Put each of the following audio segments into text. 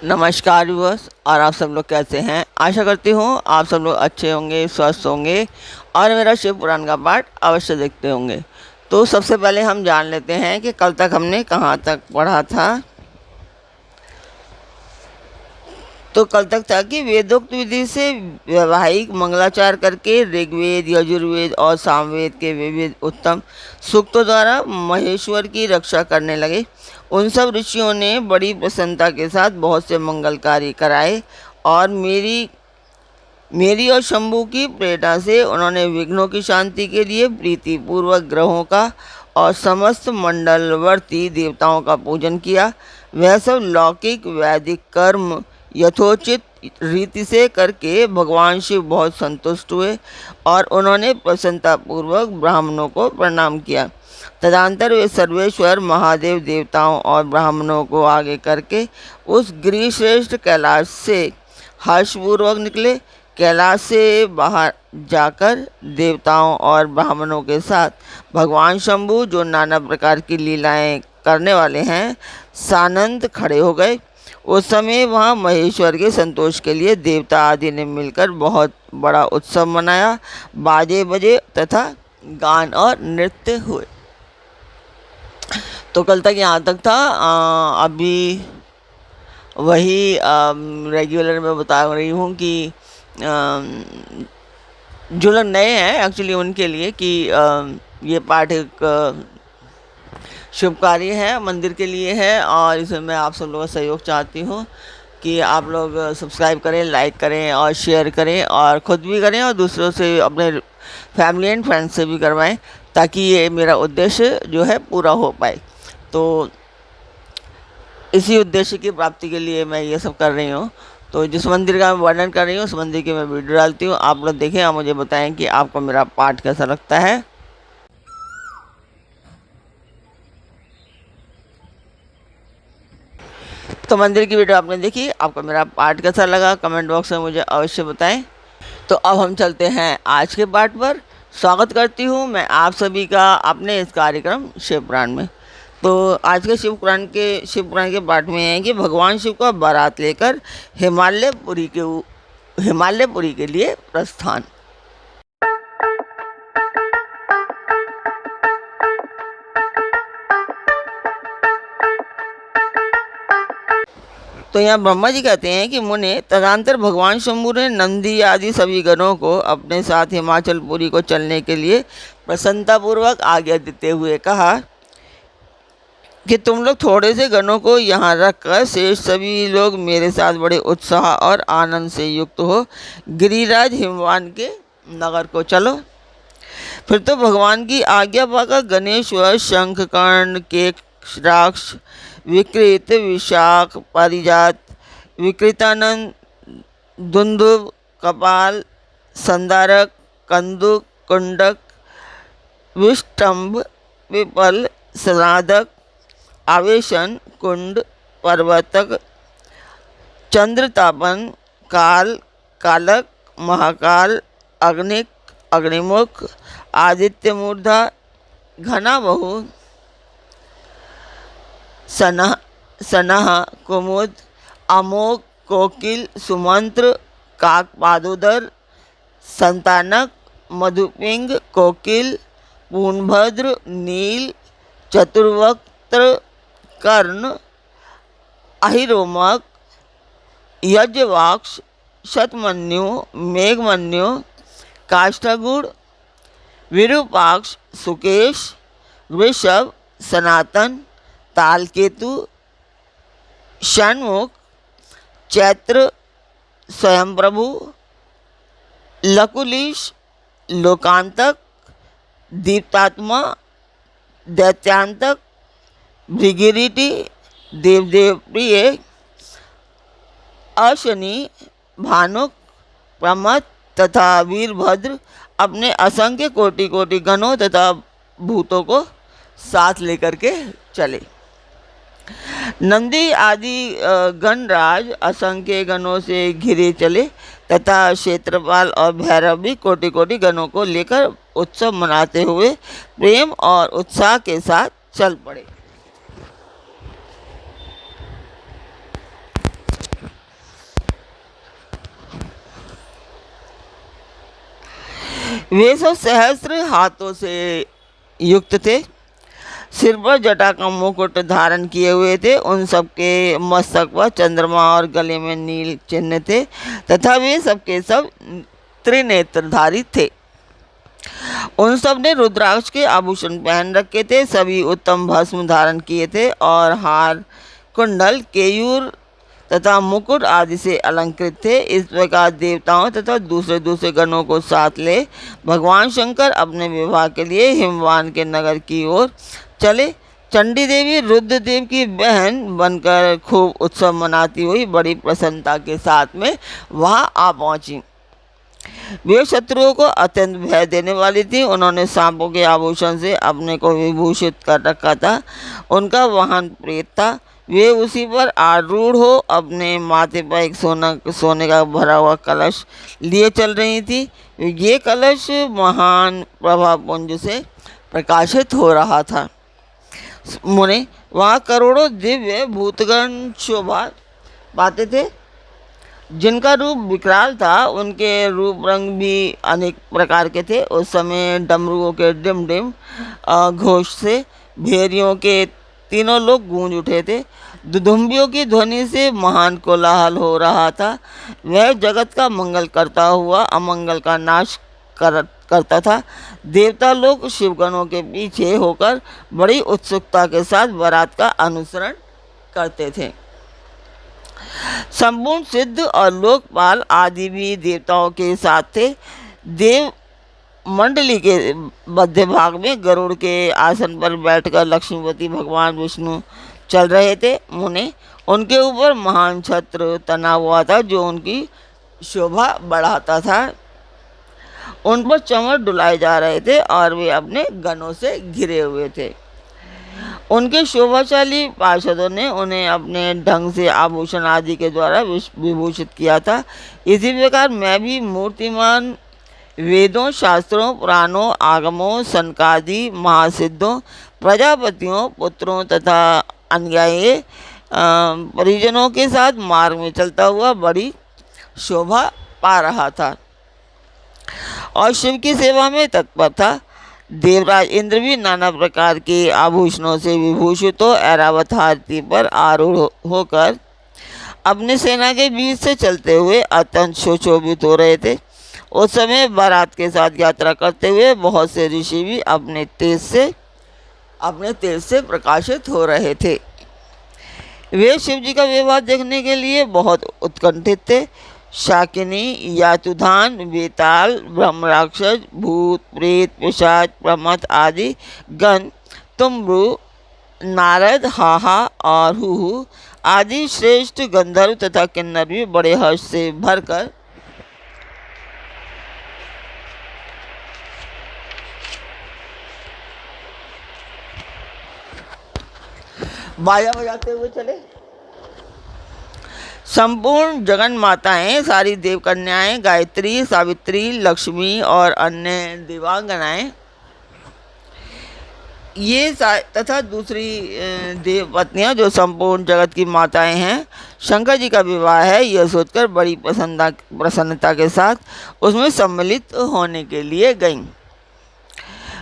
नमस्कार व्यूअर्स। और आप सब लोग कैसे हैं? आशा करती हूँ आप सब लोग अच्छे होंगे, स्वस्थ होंगे और मेरा शिव पुराण का पाठ अवश्य देखते होंगे। तो सबसे पहले हम जान लेते हैं कि कल तक हमने कहाँ तक पढ़ा था। तो कल तक था कि वेदोक्त विधि से वैवाहिक मंगलाचार करके ऋग्वेद, यजुर्वेद और सामवेद के विविध उत्तम सूक्तों द्वारा महेश्वर की रक्षा करने लगे। उन सब ऋषियों ने बड़ी प्रसन्नता के साथ बहुत से मंगल कार्य कराए और मेरी और शंभू की प्रेरणा से उन्होंने विघ्नों की शांति के लिए प्रीतिपूर्वक ग्रहों का और समस्त मंडलवर्ती देवताओं का पूजन किया। वह सब लौकिक वैदिक कर्म यथोचित रीति से करके भगवान शिव बहुत संतुष्ट हुए और उन्होंने प्रसन्नतापूर्वक ब्राह्मणों को प्रणाम किया। तदंतर वे सर्वेश्वर महादेव देवताओं और ब्राह्मणों को आगे करके उस गिरिश्रेष्ठ कैलाश से हर्षपूर्वक निकले। कैलाश से बाहर जाकर देवताओं और ब्राह्मणों के साथ भगवान शंभु, जो नाना प्रकार की लीलाएं करने वाले हैं, सानंद खड़े हो गए। उस समय वहाँ महेश्वर के संतोष के लिए देवता आदि ने मिलकर बहुत बड़ा उत्सव मनाया। बाजे बजे तथा गान और नृत्य हुए। तो कल तक यहाँ तक था। अभी वही रेगुलर में बता रही हूँ कि जो लोग नए हैं एक्चुअली उनके लिए कि ये पाठ एक शुभ कार्य है, मंदिर के लिए है और इसमें मैं आप सब लोगों का सहयोग चाहती हूँ कि आप लोग सब्सक्राइब करें, लाइक करें और शेयर करें और ख़ुद भी करें और दूसरों से, अपने फैमिली एंड फ्रेंड्स से भी करवाएं, ताकि ये मेरा उद्देश्य जो है पूरा हो पाए। तो इसी उद्देश्य की प्राप्ति के लिए मैं ये सब कर रही हूँ। तो जिस मंदिर का मैं वर्णन कर रही हूँ उस मंदिर की मैं वीडियो डालती हूँ, आप लोग देखें और मुझे बताएं कि आपको मेरा पाठ कैसा लगता है। तो मंदिर की वीडियो आपने देखी, आपको मेरा पाठ कैसा लगा कमेंट बॉक्स में मुझे अवश्य बताएं। तो अब हम चलते हैं आज के पाठ पर। स्वागत करती हूँ मैं आप सभी का अपने इस कार्यक्रम शिव पुराण में। तो आज के शिव पुराण के पाठ में है कि भगवान शिव का बारात लेकर हिमालयपुरी के लिए प्रस्थान। तो यहाँ ब्रह्मा जी कहते हैं कि मुने, तदंतर भगवान शंभु ने नंदी आदि सभी गणों को अपने साथ हिमाचलपुरी को चलने के लिए प्रसन्नतापूर्वक आज्ञा देते हुए कहा कि तुम लोग थोड़े से गणों को यहाँ रखकर शेष सभी लोग मेरे साथ बड़े उत्साह और आनंद से युक्त हो गिरिराज हिमवान के नगर को चलो। फिर तो भगवान की आज्ञा पाकर गणेश्वर, शंखकर्ण, केकराक्ष, विकृत, विशाख, पारिजात, विकृतानंद, दुंदुभ, कपाल, संदारक, कंदुक, कुंडक, विष्टंभ, विपल, सनादक, आवेशन, कुंड, पर्वतक, चंद्रतापन, काल, कालक, महाकाल, अग्निक, अग्निमुख, आदित्य मूर्धा, घनाबहु, सनह, कुमुद, अमोक, कोकिल, सुमंत्र, काकपादोदर, संतानक, मधुपिंग, कोकिल, पूर्णभद्र, नील, चतुर्वक्त्र, कर्ण, अहिरोमक, यज्वाक्ष, शतमन्यु, मेघमन्यु, काष्ठगुण, विरूपाक्ष, सुकेश, वृषभ, सनातन, तालकेतु, षण्मुख, चैत्र, स्वयंप्रभु, लकुलीश, लोकांतक, दीप्तात्मा, दैत्यांतक, भृगिरिटी, देवदेव प्रिय, अशनि, भानुक, प्रमथ तथा वीरभद्र अपने असंख्य कोटि कोटि गणों तथा भूतों को साथ लेकर के चले। नंदी आदि गणराज असंख्य गणों से घिरे चले तथा क्षेत्रपाल और भैरव भी कोटि कोटि गणों को लेकर उत्सव मनाते हुए प्रेम और उत्साह के साथ चल पड़े। वे सब सहस्त्र हाथों से युक्त थे, सिर पर जटा का मुकुट धारण किए हुए थे। उन सबके मस्तक पर चंद्रमा और गले में नील चिन्ह थे तथा वे सबके सब त्रिनेत्रधारी थे। उन सब ने रुद्राक्ष के आभूषण पहन रखे थे, सभी उत्तम भस्म धारण किए थे और हार, कुंडल, केयूर तथा मुकुट आदि से अलंकृत थे। इस प्रकार देवताओं तथा दूसरे दूसरे गणों को साथ ले भगवान शंकर अपने विवाह के लिए हिमवान के नगर की ओर चले। चंडी देवी रुद्रदेव की बहन बनकर खूब उत्सव मनाती हुई बड़ी प्रसन्नता के साथ में वहां आ पहुंची। वे शत्रुओं को अत्यंत भय देने वाली थी। उन्होंने सांपों के आभूषण से अपने को विभूषित कर रखा था। उनका वाहन प्रेत था। वे उसी पर आरूढ़ हो अपने माथे पर एक सोने का भरा हुआ कलश लिए चल रही थी। ये कलश महान प्रभापुंज से प्रकाशित हो रहा था। मुने वहाँ करोड़ों दिव्य भूतगण शोभा पाते थे, जिनका रूप विकराल था। उनके रूप रंग भी अनेक प्रकार के थे। उस समय डमरुओं के डिम डिम घोष से भेड़ियों के तीनों लोग गूंज उठे थे। दुदुम्बियों की ध्वनि से महान कोलाहल हो रहा था। वह जगत का मंगल करता हुआ अमंगल का नाश करता था। देवता लोग शिवगणों के पीछे होकर बड़ी उत्सुकता के साथ बारात का अनुसरण करते थे। संपूर्ण सिद्ध और लोकपाल आदि भी देवताओं के साथ थे। देव मंडली के मध्य भाग में गरुड़ के आसन पर बैठकर लक्ष्मीपति भगवान विष्णु चल रहे थे। मुने उनके ऊपर महान छत्र तना हुआ था जो उनकी शोभा बढ़ाता था। उन पर चमर डुलाए जा रहे थे और वे अपने गणों से घिरे हुए थे। उनके शोभाशाली पार्षदों ने उन्हें अपने ढंग से आभूषण आदि के द्वारा विभूषित किया था। इसी प्रकार मैं भी मूर्तिमान वेदों, शास्त्रों, पुराणों, आगमों, सनकादि महासिद्धों, प्रजापतियों, पुत्रों तथा अनुयायी परिजनों के साथ मार्ग में चलता हुआ बड़ी शोभा पा रहा था और शिव की सेवा में तत्पर था। देवराज इंद्र भी नाना प्रकार के आभूषणों से विभूषित हो ऐरावत हाथी पर आरूढ़ होकर अपने सेना के बीच से चलते हुए अत्यंत सुशोभित हो रहे थे। उस समय बारात के साथ यात्रा करते हुए बहुत से ऋषि भी अपने तेज से प्रकाशित हो रहे थे। वे शिव जी का विवाह देखने के लिए बहुत उत्कंठित थे। शाकिनी, यातुधान, बेताल, ब्रह्मराक्षस, भूत, प्रेत, पिशाच, प्रमथ आदि गण, तुम्बु, नारद, हाहा और हुहु आदि श्रेष्ठ गंधर्व तथा किन्नर भी बड़े हर्ष से भरकर बाजा बजाते हुए चले। संपूर्ण जगन माताएं, सारी देव कन्याएं, गायत्री, सावित्री, लक्ष्मी और अन्य देवांगनाएं ये तथा दूसरी देव पत्नियां जो संपूर्ण जगत की माताएं हैं, शंकर जी का विवाह है यह सोचकर बड़ी प्रसन्नता के साथ उसमें सम्मिलित होने के लिए गईं।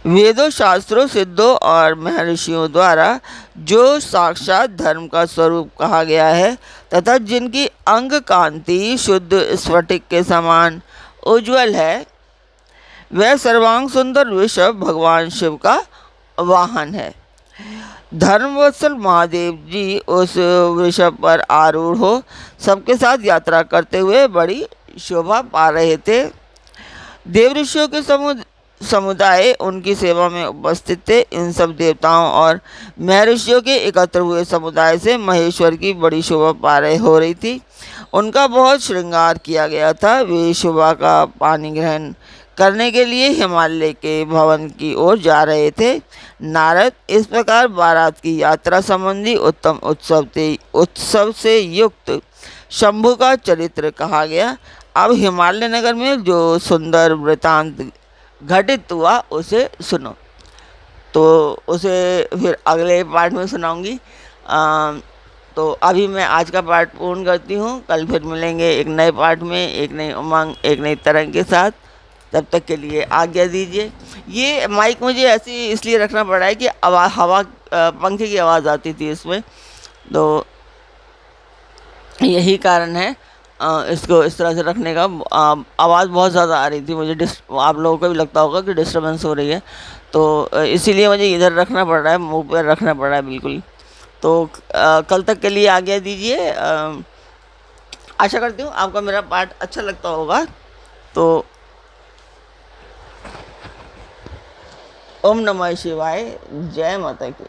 वेदों, शास्त्रों, सिद्धों और महर्षियों द्वारा जो साक्षात धर्म का स्वरूप कहा गया है तथा जिनकी अंग कांति शुद्ध स्फटिक के समान उज्ज्वल है, वह सर्वांग सुंदर वृषभ भगवान शिव का वाहन है। धर्मवत्सल महादेव जी उस वृषभ पर आरूढ़ हो सबके साथ यात्रा करते हुए बड़ी शोभा पा रहे थे। देव ऋषियों के समुदाय उनकी सेवा में उपस्थित थे। इन सब देवताओं और महर्षियों के एकत्र हुए समुदाय से महेश्वर की बड़ी शोभा हो रही थी। उनका बहुत श्रृंगार किया गया था। वे शोभा का पानी ग्रहण करने के लिए हिमालय के भवन की ओर जा रहे थे। नारद, इस प्रकार बारात की यात्रा संबंधी उत्तम उत्सव से युक्त शंभु का चरित्र कहा गया। अब हिमालय नगर में जो सुंदर वृतांत घटित हुआ उसे सुनो। तो उसे फिर अगले पार्ट में सुनाऊंगी। तो अभी मैं आज का पार्ट पूर्ण करती हूँ। कल फिर मिलेंगे एक नए पार्ट में, एक नई उमंग, एक नई तरंग के साथ। तब तक के लिए आज्ञा दीजिए। ये माइक मुझे ऐसे इसलिए रखना पड़ा है कि हवा पंखे की आवाज़ आती थी इसमें, तो यही कारण है इसको इस तरह से रखने का। आवाज़ बहुत ज़्यादा आ रही थी मुझे, आप लोगों को भी लगता होगा कि डिस्टर्बेंस हो रही है, तो इसीलिए मुझे इधर रखना पड़ रहा है, मुंह पर रखना पड़ रहा है बिल्कुल। तो कल तक के लिए आज्ञा दीजिए। आशा करती हूँ आपको मेरा पाठ अच्छा लगता होगा। तो ओम नमः शिवाय, जय माता की।